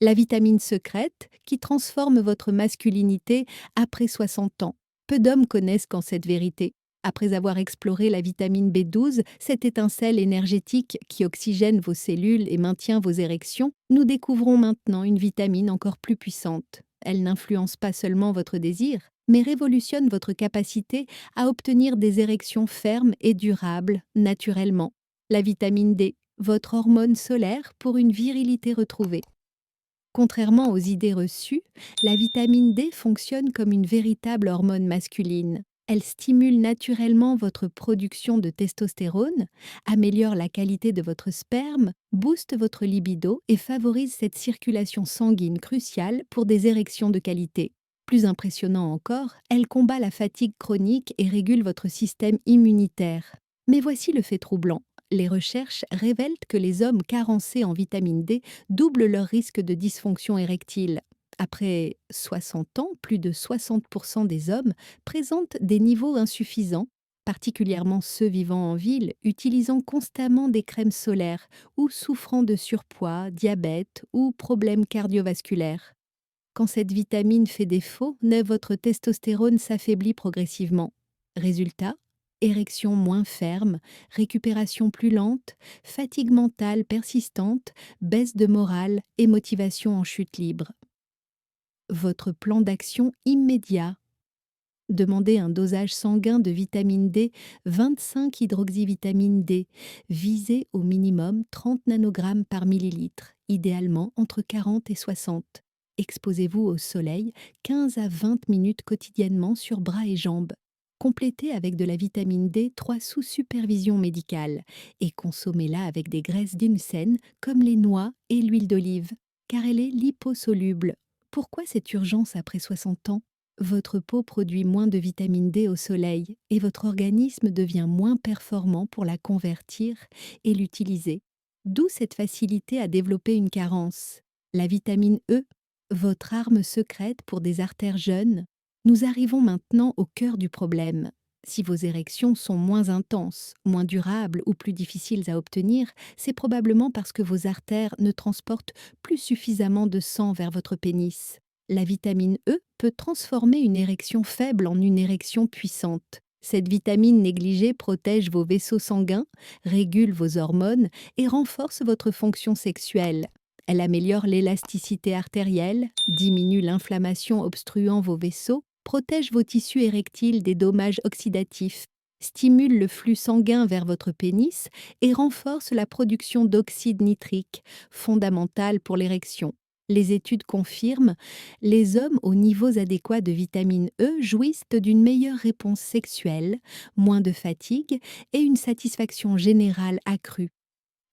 La vitamine secrète qui transforme votre masculinité après 60 ans. Peu d'hommes connaissent qu'en cette vérité. Après avoir exploré la vitamine B12, cette étincelle énergétique qui oxygène vos cellules et maintient vos érections, nous découvrons maintenant une vitamine encore plus puissante. Elle n'influence pas seulement votre désir, mais révolutionne votre capacité à obtenir des érections fermes et durables, naturellement. La vitamine D, votre hormone solaire pour une virilité retrouvée. Contrairement aux idées reçues, la vitamine D fonctionne comme une véritable hormone masculine. Elle stimule naturellement votre production de testostérone, améliore la qualité de votre sperme, booste votre libido et favorise cette circulation sanguine cruciale pour des érections de qualité. Plus impressionnant encore, elle combat la fatigue chronique et régule votre système immunitaire. Mais voici le fait troublant. Les recherches révèlent que les hommes carencés en vitamine D doublent leur risque de dysfonction érectile. Après 60 ans, plus de 60% des hommes présentent des niveaux insuffisants, particulièrement ceux vivant en ville, utilisant constamment des crèmes solaires ou souffrant de surpoids, diabète ou problèmes cardiovasculaires. Quand cette vitamine fait défaut, votre testostérone s'affaiblit progressivement. Résultat, érection moins ferme, récupération plus lente, fatigue mentale persistante, baisse de morale et motivation en chute libre. Votre plan d'action immédiat. Demandez un dosage sanguin de vitamine D, 25-hydroxyvitamine D. Visez au minimum 30 nanogrammes par millilitre, idéalement entre 40 et 60. Exposez-vous au soleil 15 à 20 minutes quotidiennement sur bras et jambes. Complétez avec de la vitamine D 3 sous supervision médicale et consommez-la avec des graisses d'une saine comme les noix et l'huile d'olive, car elle est liposoluble. Pourquoi cette urgence après 60 ans? Votre peau produit moins de vitamine D au soleil et votre organisme devient moins performant pour la convertir et l'utiliser. D'où cette facilité à développer une carence. La vitamine E, votre arme secrète pour des artères jeunes. Nous arrivons maintenant au cœur du problème. Si vos érections sont moins intenses, moins durables ou plus difficiles à obtenir, c'est probablement parce que vos artères ne transportent plus suffisamment de sang vers votre pénis. La vitamine E peut transformer une érection faible en une érection puissante. Cette vitamine négligée protège vos vaisseaux sanguins, régule vos hormones et renforce votre fonction sexuelle. Elle améliore l'élasticité artérielle, diminue l'inflammation obstruant vos vaisseaux, protège vos tissus érectiles des dommages oxydatifs, stimule le flux sanguin vers votre pénis et renforce la production d'oxyde nitrique, fondamental pour l'érection. Les études confirment, les hommes aux niveaux adéquats de vitamine E jouissent d'une meilleure réponse sexuelle, moins de fatigue et une satisfaction générale accrue.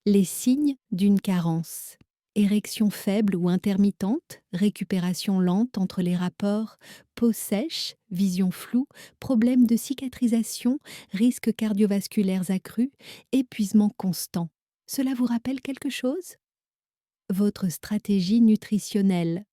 Les signes d'une carence. Érection faible ou intermittente, récupération lente entre les rapports, peau sèche, vision floue, problèmes de cicatrisation, risques cardiovasculaires accrus, épuisement constant. Cela vous rappelle quelque chose? Votre stratégie nutritionnelle.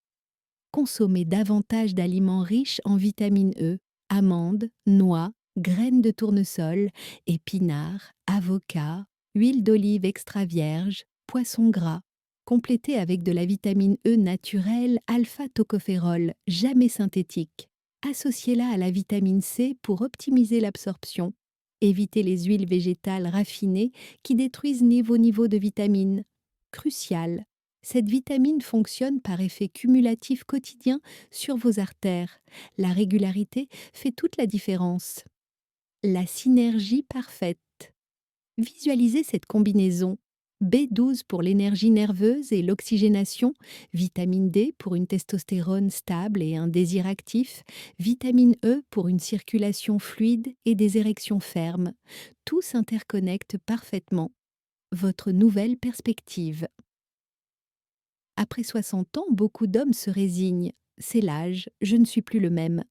Consommez davantage d'aliments riches en vitamine E, amandes, noix, graines de tournesol, épinards, avocats, huile d'olive extra vierge, poisson gras. Complétez avec de la vitamine E naturelle alpha-tocophérol, jamais synthétique. Associez-la à la vitamine C pour optimiser l'absorption. Évitez les huiles végétales raffinées qui détruisent vos niveaux de vitamines. Crucial. Cette vitamine fonctionne par effet cumulatif quotidien sur vos artères. La régularité fait toute la différence. La synergie parfaite. Visualisez cette combinaison. B12 pour l'énergie nerveuse et l'oxygénation, vitamine D pour une testostérone stable et un désir actif, vitamine E pour une circulation fluide et des érections fermes. Tout s'interconnecte parfaitement. Votre nouvelle perspective. Après 60 ans, beaucoup d'hommes se résignent. C'est l'âge, je ne suis plus le même.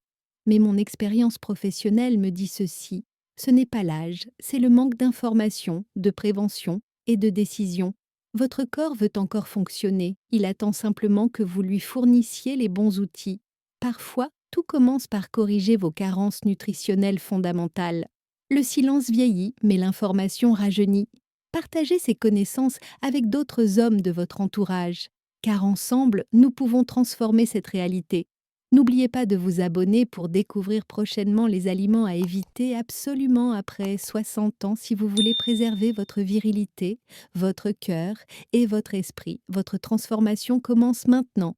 Mais mon expérience professionnelle me dit ceci. Ce n'est pas l'âge, c'est le manque d'information, de prévention et de décision. Votre corps veut encore fonctionner, il attend simplement que vous lui fournissiez les bons outils. Parfois, tout commence par corriger vos carences nutritionnelles fondamentales. Le silence vieillit, mais l'information rajeunit. Partagez ces connaissances avec d'autres hommes de votre entourage. car ensemble, nous pouvons transformer cette réalité. N'oubliez pas de vous abonner pour découvrir prochainement les aliments à éviter absolument après 60 ans si vous voulez préserver votre virilité, votre cœur et votre esprit. Votre transformation commence maintenant.